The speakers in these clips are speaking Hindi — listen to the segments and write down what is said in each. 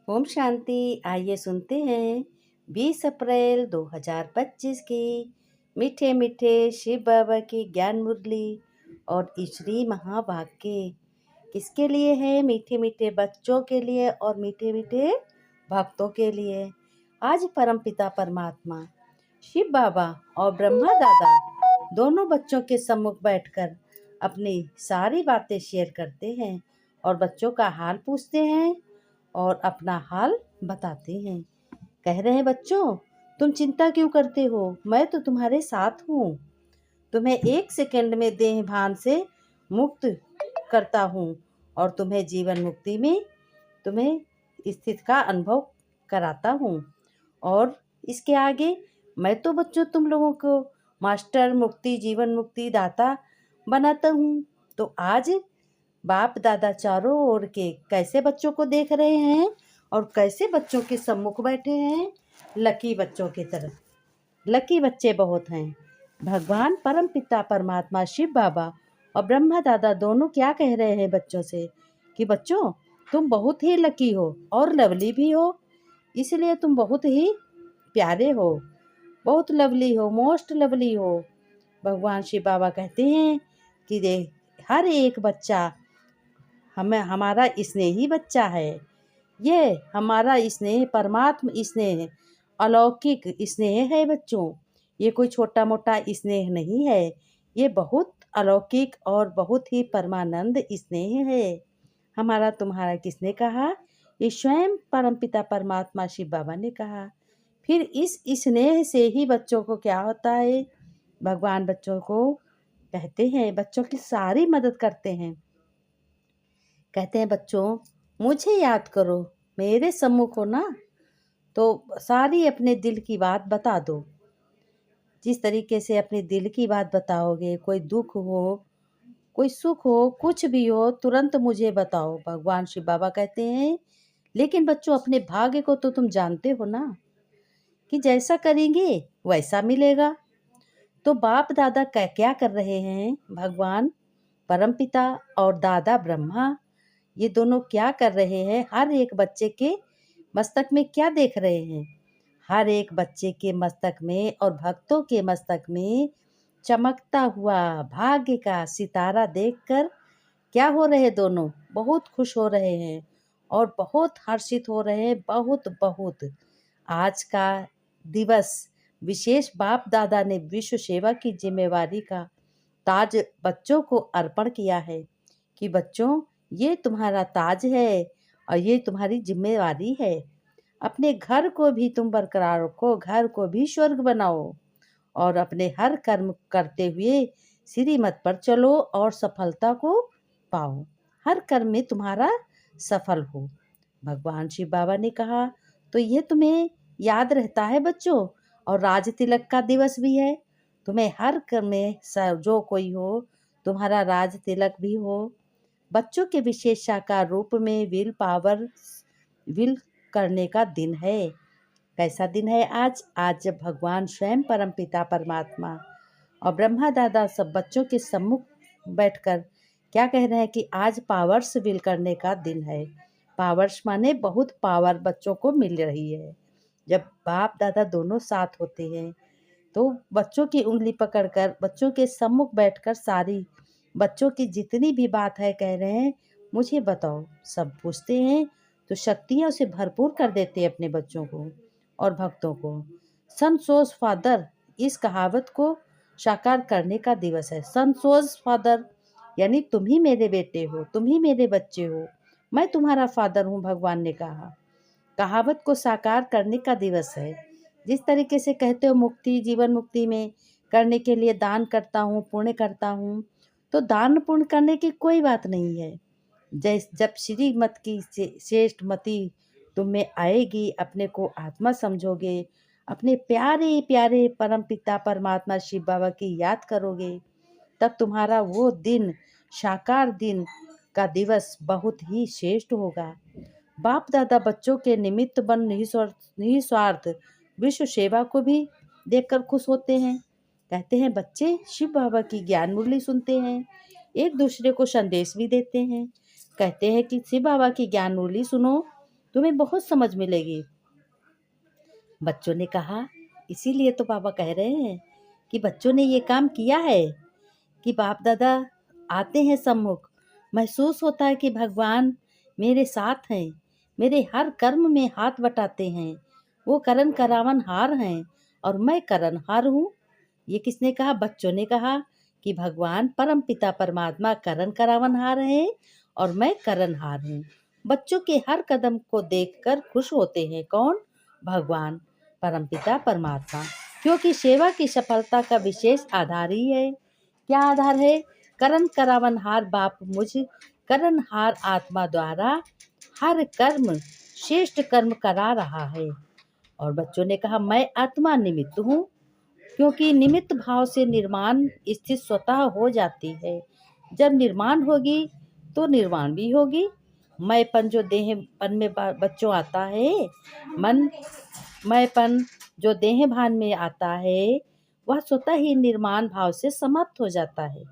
ओम शांति। आइए सुनते हैं 20 अप्रैल 2025 की मीठे मीठे शिव बाबा की ज्ञान मुरली और ईश्वरी महावाक्य। किसके लिए है? मीठे मीठे बच्चों के लिए और मीठे मीठे भक्तों के लिए। आज परमपिता परमात्मा शिव बाबा और ब्रह्मा दादा दोनों बच्चों के सम्मुख बैठकर अपनी सारी बातें शेयर करते हैं और बच्चों का हाल पूछते हैं और अपना हाल बताते हैं। कह रहे हैं, बच्चों तुम चिंता क्यों करते हो? मैं तो तुम्हारे साथ हूँ। तुम्हें 1 सेकंड में देह भान से मुक्त करता हूँ और तुम्हें जीवन मुक्ति में तुम्हें स्थित का अनुभव कराता हूँ। और इसके आगे मैं तो बच्चों तुम लोगों को मास्टर मुक्ति जीवन मुक्ति दाता बनाता हूँ। तो आज बाप दादा चारों ओर के कैसे बच्चों को देख रहे हैं और कैसे बच्चों के सम्मुख बैठे हैं। लकी बच्चों की तरफ लकी बच्चे बहुत हैं। भगवान परम पिता परमात्मा शिव बाबा और ब्रह्मा दादा दोनों क्या कह रहे हैं बच्चों से कि बच्चों तुम बहुत ही लकी हो और लवली भी हो, इसलिए तुम बहुत ही प्यारे हो, बहुत लवली हो, मोस्ट लवली हो। भगवान शिव बाबा कहते हैं कि हर एक बच्चा हमारा स्नेही बच्चा है। ये हमारा स्नेह परमात्मा स्नेह अलौकिक स्नेह है बच्चों। ये कोई छोटा मोटा स्नेह नहीं है, ये बहुत अलौकिक और बहुत ही परमानंद स्नेह है। हमारा तुम्हारा किसने कहा? ये स्वयं परमपिता परमात्मा शिव बाबा ने कहा। फिर इस स्नेह से ही बच्चों को क्या होता है? भगवान बच्चों को कहते हैं, बच्चों की सारी मदद करते हैं। कहते हैं, बच्चों मुझे याद करो, मेरे सम्मुख हो ना, तो सारी अपने दिल की बात बता दो। जिस तरीके से अपने दिल की बात बताओगे, कोई दुख हो कोई सुख हो कुछ भी हो, तुरंत मुझे बताओ। भगवान शिव बाबा कहते हैं, लेकिन बच्चों अपने भाग्य को तो तुम जानते हो ना कि जैसा करेंगे वैसा मिलेगा। तो बाप दादा क्या कर रहे हैं? भगवान परमपिता और दादा ब्रह्मा ये दोनों क्या कर रहे हैं? हर एक बच्चे के मस्तक में क्या देख रहे हैं? हर एक बच्चे के मस्तक में और भक्तों के मस्तक में चमकता हुआ भाग्य का सितारा देखकर क्या हो रहे? दोनों बहुत खुश हो रहे हैं और बहुत हर्षित हो रहे हैं। बहुत बहुत आज का दिवस विशेष बाप दादा ने विश्व सेवा की जिम्मेवारी का ताज बच्चों को अर्पण किया है कि बच्चों ये तुम्हारा ताज है और ये तुम्हारी जिम्मेवारी है। अपने घर को भी तुम बरकरार रखो, घर को भी स्वर्ग बनाओ और अपने हर कर्म करते हुए श्रीमत पर चलो और सफलता को पाओ। हर कर्म में तुम्हारा सफल हो। भगवान शिव बाबा ने कहा। तो ये तुम्हें याद रहता है बच्चों। और राज तिलक का दिवस भी है। तुम्हें हर कर्म में जो कोई हो तुम्हारा राज तिलक भी हो। बच्चों के विशेष साकार रूप में विल करने का दिन है। कैसा दिन है आज? आज जब भगवान स्वयं परमपिता परमात्मा और ब्रह्मा दादा सब बच्चों के सम्मुख बैठकर क्या कह रहे हैं कि आज पावर्स विल करने का दिन है। पावर्स माने बहुत पावर बच्चों को मिल रही है। जब बाप दादा दोनों साथ होते हैं तो बच्चों की उंगली पकड़कर बच्चों के सम्मुख बैठकर सारी बच्चों की जितनी भी बात है कह रहे हैं, मुझे बताओ। सब पूछते हैं तो शक्तियाँ उसे भरपूर कर देते हैं अपने बच्चों को और भक्तों को। सन सोज फादर इस कहावत को साकार करने का दिवस है। सन सोज फादर यानी तुम ही मेरे बेटे हो, तुम ही मेरे बच्चे हो, मैं तुम्हारा फादर हूँ। भगवान ने कहा कहावत को साकार करने का दिवस है। जिस तरीके से कहते हो मुक्ति जीवन मुक्ति में करने के लिए दान करता हूँ पुण्य करता हूँ, तो दान पुण्य करने की कोई बात नहीं है। जब श्रीमत की श्रेष्ठ मति तुम में आएगी, अपने को आत्मा समझोगे, अपने प्यारे प्यारे परम पिता परमात्मा शिव बाबा की याद करोगे, तब तुम्हारा वो दिन साकार दिन का दिवस बहुत ही श्रेष्ठ होगा। बाप दादा बच्चों के निमित्त बन निस्वार्थ विश्व सेवा को भी देखकर खुश होते हैं। कहते हैं बच्चे शिव बाबा की ज्ञान मुरली सुनते हैं, एक दूसरे को संदेश भी देते हैं। कहते हैं कि शिव बाबा की ज्ञान मुरली सुनो तुम्हें बहुत समझ मिलेगी। बच्चों ने कहा, इसीलिए तो पापा कह रहे हैं कि बच्चों ने ये काम किया है कि बाप दादा आते हैं सम्मुख, महसूस होता है कि भगवान मेरे साथ हैं, मेरे हर कर्म में हाथ बटाते हैं। वो करण करावन हार हैं और मैं करण हार हूँ। ये किसने कहा? बच्चों ने कहा कि भगवान परम पिता परमात्मा करण करावन हार हैं और मैं करण हार हूँ। बच्चों के हर कदम को देखकर खुश होते हैं। कौन? भगवान परम पिता परमात्मा, क्योंकि सेवा की सफलता का विशेष आधार ही है। क्या आधार है? करण करावन हार बाप मुझ करण हार आत्मा द्वारा हर कर्म श्रेष्ठ कर्म करा रहा है। और बच्चों ने कहा, मैं आत्मा निमित्त हूँ, क्योंकि निमित्त भाव से निर्माण स्थिति स्वतः हो जाती है। जब निर्माण होगी तो निर्वाण भी होगी। मैंपन जो देहपन में बच्चों आता है, मन मैंपन जो देह भान में आता है, वह स्वतः ही निर्माण भाव से समाप्त हो जाता है।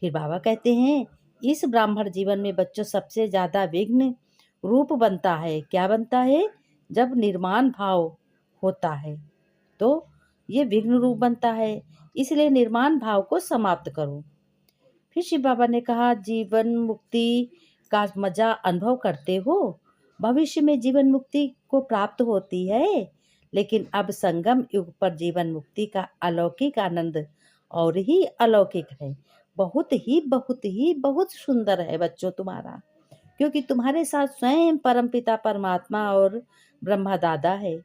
फिर बाबा कहते हैं, इस ब्राह्मण जीवन में बच्चों सबसे ज्यादा विघ्न रूप बनता है। क्या बनता है? जब निर्माण भाव होता है तो ये विघ्न रूप बनता है, इसलिए निर्माण भाव को समाप्त करो। फिर शिव बाबा ने कहा, जीवन मुक्ति का मजा अनुभव करते हो। भविष्य में जीवन मुक्ति को प्राप्त होती है, लेकिन अब संगम युग पर जीवन मुक्ति का अलौकिक आनंद और ही अलौकिक है। बहुत सुंदर है बच्चों तुम्हारा, क्योंकि तुम्हारे साथ स्वयं परमपिता परमात्मा और ब्रह्मा दादा है।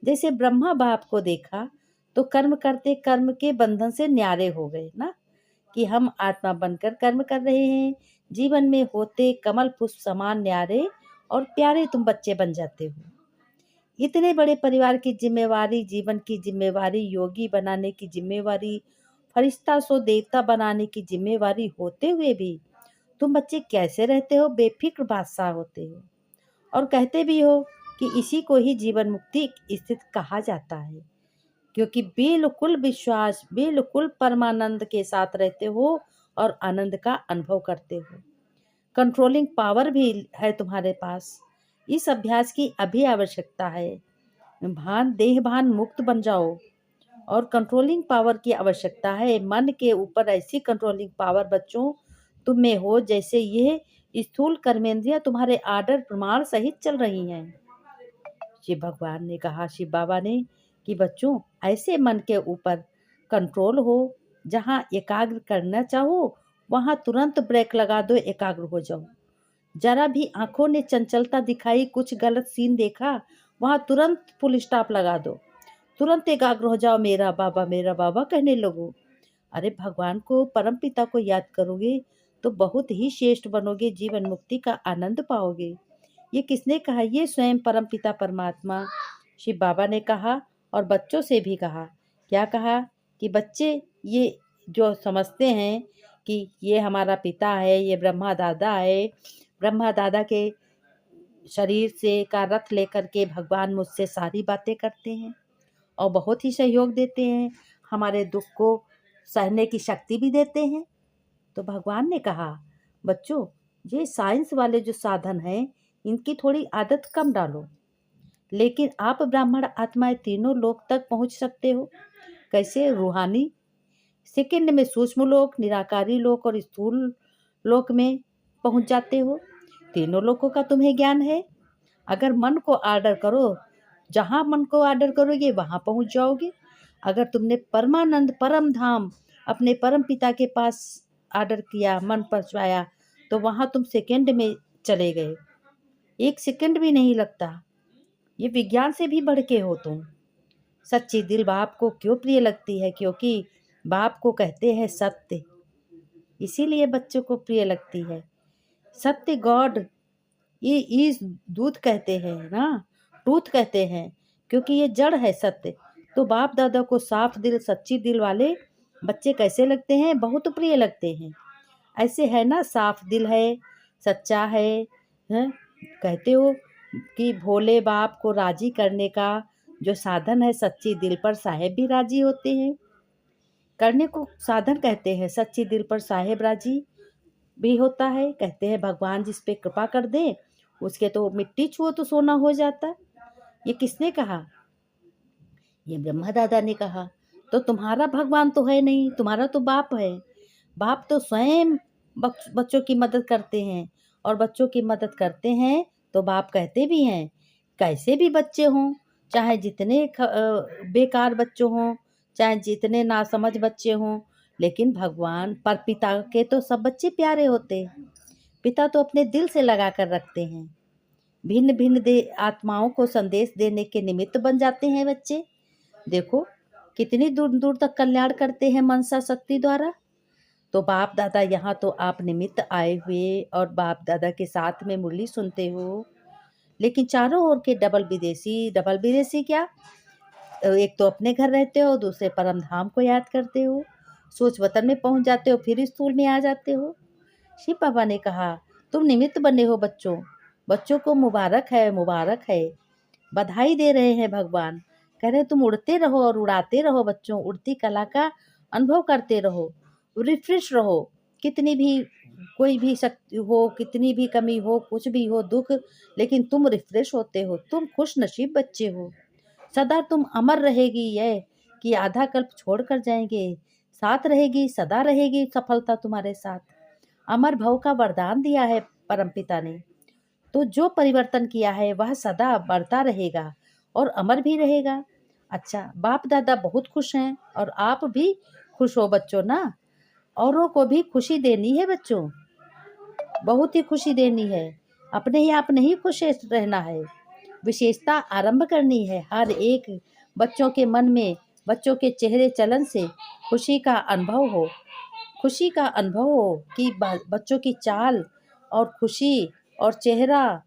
जैसे ब्रह्मा बाप को देखा तो कर्म करते कर्म के बंधन से न्यारे हो गए ना, कि हम आत्मा बनकर कर्म कर रहे हैं। जीवन में होते कमल पुष्प समान न्यारे और प्यारे तुम बच्चे बन जाते हो। इतने बड़े परिवार की जिम्मेवारी, जीवन की जिम्मेवारी, योगी बनाने की जिम्मेवारी, फरिश्ता सो देवता बनाने की जिम्मेवारी होते हुए भी तुम बच्चे कैसे रहते हो? बेफिक्र बादशाह होते हो और कहते भी हो कि इसी को ही जीवन मुक्ति स्थित कहा जाता है, क्योंकि बिल्कुल विश्वास, बिल्कुल परमानंद के साथ रहते हो और आनंद का अनुभव करते हो। कंट्रोलिंग पावर भी है तुम्हारे पास। इस अभ्यास की अभी आवश्यकता है। देह भान मुक्त बन जाओ और कंट्रोलिंग पावर की आवश्यकता है। मन के ऊपर ऐसी कंट्रोलिंग पावर बच्चों तुम में हो जैसे ये स्थूल कर्मेंद्रियां तुम्हारे आर्डर प्रमाण सहित चल रही हैं। शिव भगवान ने कहा, शिव बाबा ने, कि बच्चों ऐसे मन के ऊपर कंट्रोल हो, जहाँ एकाग्र करना चाहो वहाँ तुरंत ब्रेक लगा दो, एकाग्र हो जाओ। जरा भी आंखों ने चंचलता दिखाई, कुछ गलत सीन देखा, वहाँ तुरंत फुल स्टॉप लगा दो, तुरंत एकाग्र हो जाओ, मेरा बाबा कहने लगो। अरे भगवान को, परम पिता को याद करोगे तो बहुत ही श्रेष्ठ बनोगे, जीवन मुक्ति का आनंद पाओगे। ये किसने कहा? ये स्वयं परम पिता परमात्मा शिव बाबा ने कहा और बच्चों से भी कहा। क्या कहा? कि बच्चे ये जो समझते हैं कि ये हमारा पिता है, ये ब्रह्मा दादा है, ब्रह्मा दादा के शरीर से का रथ लेकर के भगवान मुझसे सारी बातें करते हैं और बहुत ही सहयोग देते हैं, हमारे दुख को सहने की शक्ति भी देते हैं। तो भगवान ने कहा, बच्चों ये साइंस वाले जो साधन हैं इनकी थोड़ी आदत कम डालो, लेकिन आप ब्राह्मण आत्माएं तीनों लोक तक पहुंच सकते हो। कैसे? रूहानी सेकंड में सूक्ष्म लोक, निराकारी लोक और स्थूल लोक में पहुंच जाते हो। तीनों लोकों का तुम्हें ज्ञान है। अगर मन को आर्डर करो, जहाँ मन को आर्डर करोगे वहाँ पहुँच जाओगे। अगर तुमने परमानंद परम धाम अपने परम पिता के पास आर्डर किया, मन पहुँचवाया, तो वहाँ तुम सेकंड में चले गए, एक सेकंड भी नहीं लगता। ये विज्ञान से भी बढ़ के हो तुम। सच्ची दिल बाप को क्यों प्रिय लगती है? क्योंकि बाप को कहते हैं सत्य, इसीलिए बच्चों को प्रिय लगती है। सत्य गॉड, ये इस दूध कहते हैं ना, ट्रूथ कहते हैं, क्योंकि ये जड़ है सत्य। तो बाप दादा को साफ दिल, सच्ची दिल वाले बच्चे कैसे लगते हैं? बहुत प्रिय लगते हैं। ऐसे है ना, साफ दिल है, सच्चा है? कहते हो कि भोले बाप को राजी करने का जो साधन है, सच्ची दिल पर साहेब भी राजी होते हैं। करने को साधन कहते हैं, सच्ची दिल पर साहेब राजी भी होता है। कहते हैं भगवान जिस पे कृपा कर दे उसके तो मिट्टी छुओ तो सोना हो जाता। ये किसने कहा? ये ब्रह्मा दादा ने कहा। तो तुम्हारा भगवान तो है नहीं, तुम्हारा तो बाप है। बाप तो स्वयं बच्चों की मदद करते हैं, और बच्चों की मदद करते हैं तो बाप कहते भी हैं, कैसे भी बच्चे हों, चाहे जितने बेकार बच्चे हों, चाहे जितने नासमझ बच्चे हों, लेकिन भगवान पर पिता के तो सब बच्चे प्यारे होते हैं। पिता तो अपने दिल से लगा कर रखते हैं। भिन्न भिन्न आत्माओं को संदेश देने के निमित्त बन जाते हैं बच्चे। देखो कितनी दूर दूर तक कल्याण करते हैं मनसा शक्ति द्वारा। तो बाप दादा यहाँ तो आप निमित्त आए हुए और बाप दादा के साथ में मुरली सुनते हो, लेकिन चारों ओर के डबल विदेशी क्या, एक तो अपने घर रहते हो, दूसरे परम धाम को याद करते हो, सोच वतन में पहुंच जाते हो, फिर स्थूल में आ जाते हो। शिव बाबा ने कहा तुम निमित्त बने हो बच्चों, बच्चों को मुबारक है, मुबारक है, बधाई दे रहे हैं भगवान। कह रहे तुम उड़ते रहो और उड़ाते रहो बच्चों, उड़ती कला का अनुभव करते रहो, रिफ्रेश रहो। कितनी भी कोई भी शक्ति हो, कितनी भी कमी हो, कुछ भी हो दुख, लेकिन तुम रिफ्रेश होते हो, तुम खुश नसीब बच्चे हो। सदा तुम अमर रहेगी ये कि आधा कल्प छोड़ कर जाएंगे, साथ रहेगी, सदा रहेगी सफलता तुम्हारे साथ। अमर भव का वरदान दिया है परमपिता ने, तो जो परिवर्तन किया है वह सदा बढ़ता रहेगा और अमर भी रहेगा। अच्छा, बाप दादा बहुत खुश हैं और आप भी खुश हो बच्चों ना। औरों को भी खुशी देनी है बच्चों, बहुत ही खुशी देनी है। अपने ही आप नहीं खुश रहना है, विशेषता आरंभ करनी है। हर एक बच्चों के मन में, बच्चों के चेहरे चलन से खुशी का अनुभव हो, खुशी का अनुभव हो कि बच्चों की चाल और खुशी और चेहरा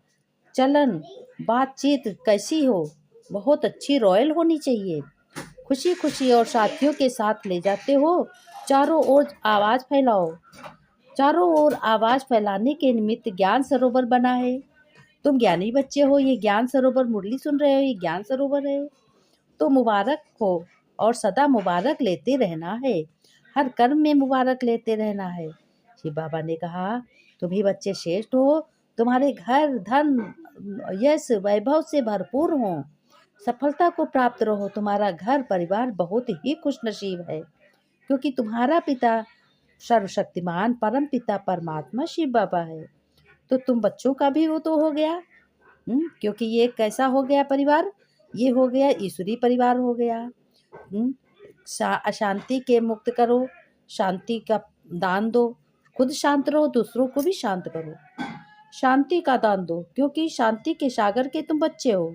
चलन बातचीत कैसी हो, बहुत अच्छी रॉयल होनी चाहिए। खुशी खुशी और साथियों के साथ ले जाते हो, चारों ओर आवाज़ फैलाओ। चारों ओर आवाज़ फैलाने के निमित्त ज्ञान सरोवर बना है। तुम ज्ञानी बच्चे हो, ये ज्ञान सरोवर मुरली सुन रहे हो, ये ज्ञान सरोवर है। तो मुबारक हो और सदा मुबारक लेते रहना है, हर कर्म में मुबारक लेते रहना है। शिव बाबा ने कहा तुम ही बच्चे श्रेष्ठ हो, तुम्हारे घर धन यश वैभव से भरपूर हो, सफलता को प्राप्त रहो। तुम्हारा घर परिवार बहुत ही खुश नसीब है, क्योंकि तुम्हारा पिता सर्वशक्तिमान परम पिता परमात्मा शिव बाबा है। तो तुम बच्चों का भी वो तो हो गया, क्योंकि ये कैसा हो गया परिवार, ये हो गया ईश्वरी परिवार हो गया। अशांति के मुक्त करो, शांति का दान दो, खुद शांत रहो, दूसरों को भी शांत करो, शांति का दान दो, क्योंकि शांति के सागर के तुम बच्चे हो।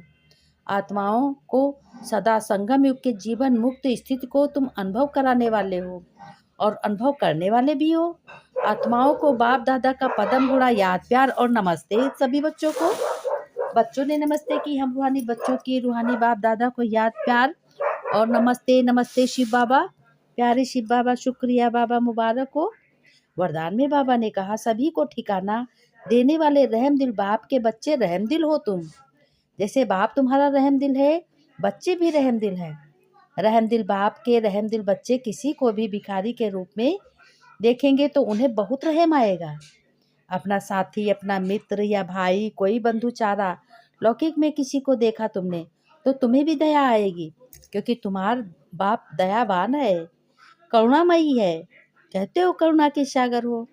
आत्माओं को सदा संगम युग के जीवन मुक्त स्थिति को तुम अनुभव कराने वाले हो और अनुभव करने वाले भी हो। आत्माओं को बाप दादा का पदम गुड़ा याद प्यार और नमस्ते। सभी बच्चों को, बच्चों ने नमस्ते की, हम रूहानी बच्चों की रूहानी बाप दादा को याद प्यार और नमस्ते। नमस्ते शिव बाबा, प्यारे शिव बाबा, शुक्रिया बाबा, मुबारक हो। वरदान में बाबा ने कहा सभी को ठिकाना देने वाले रहमदिल बाप के बच्चे रहमदिल हो तुम। जैसे बाप तुम्हारा रहमदिल है, बच्चे भी रहमदिल हैं। रहमदिल बाप के रहमदिल बच्चे किसी को भी भिखारी के रूप में देखेंगे तो उन्हें बहुत रहम आएगा। अपना साथी, अपना मित्र या भाई, कोई बंधु चारा लौकिक में किसी को देखा तुमने तो तुम्हें भी दया आएगी, क्योंकि तुम्हारा बाप दयावान है, करुणामयी है। कहते हो करुणा के सागर हो,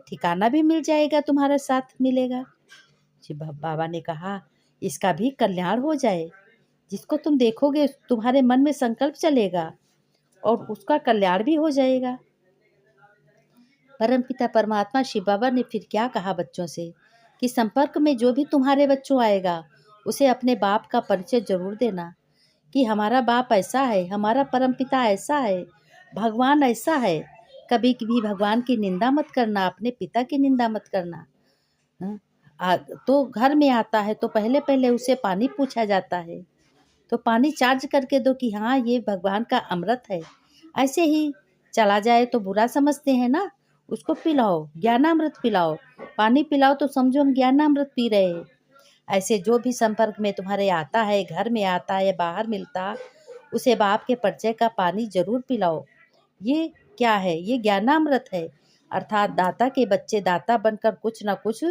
ठिकाना भी मिल जाएगा, तुम्हारा साथ मिलेगा। जी बाबा ने कहा इसका भी कल्याण हो जाए, जिसको तुम देखोगे तुम्हारे मन में संकल्प चलेगा और उसका कल्याण भी हो जाएगा। परमपिता परमात्मा शिव बाबा ने फिर क्या कहा बच्चों से कि संपर्क में जो भी तुम्हारे बच्चों आएगा उसे अपने बाप का परिचय जरूर देना कि हमारा बाप ऐसा है, हमारा परमपिता ऐसा है, भगवान ऐसा है। कभी भी भगवान की निंदा मत करना, अपने पिता की निंदा मत करना। तो घर में आता है तो पहले पहले उसे पानी पूछा जाता है, तो पानी चार्ज करके दो कि हाँ ये भगवान का अमृत है। ऐसे ही चला जाए तो बुरा समझते हैं ना, उसको पिलाओ, ज्ञानामृत पिलाओ, पानी पिलाओ तो समझो हम ज्ञानामृत पी रहे हैं। ऐसे जो भी संपर्क में तुम्हारे आता है, घर में आता है या बाहर मिलता, उसे बाप के परिचय का पानी जरूर पिलाओ। ये क्या है, ये ज्ञानामृत है, अर्थात दाता के बच्चे दाता बनकर कुछ ना कुछ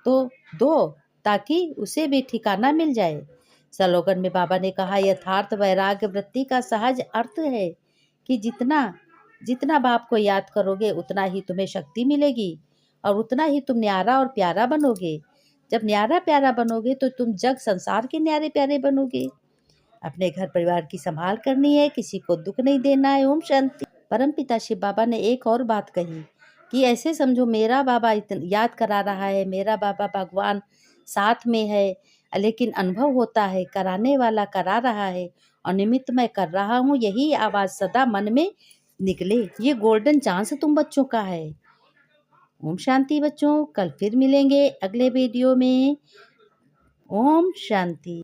तो दो, ताकि उसे भी ठिकाना मिल जाए। स्लोगन में बाबा ने कहा, यथार्थ वैराग्य वृत्ति का सहज अर्थ है कि जितना जितना बाप को याद करोगे उतना ही तुम्हें शक्ति मिलेगी और उतना ही तुम न्यारा और प्यारा बनोगे। जब न्यारा प्यारा बनोगे तो तुम जग संसार के न्यारे प्यारे बनोगे। अपने घर परिवार की संभाल करनी है, किसी को दुख नहीं देना है। ओम शांति। परमपिता शिव बाबा ने एक और बात कही कि ऐसे समझो मेरा बाबा याद करा रहा है, मेरा बाबा भगवान साथ में है, लेकिन अनुभव होता है कराने वाला करा रहा है और निमित्त मैं कर रहा हूँ, यही आवाज़ सदा मन में निकले। ये गोल्डन चांस तुम बच्चों का है। ओम शांति बच्चों, कल फिर मिलेंगे अगले वीडियो में। ओम शांति।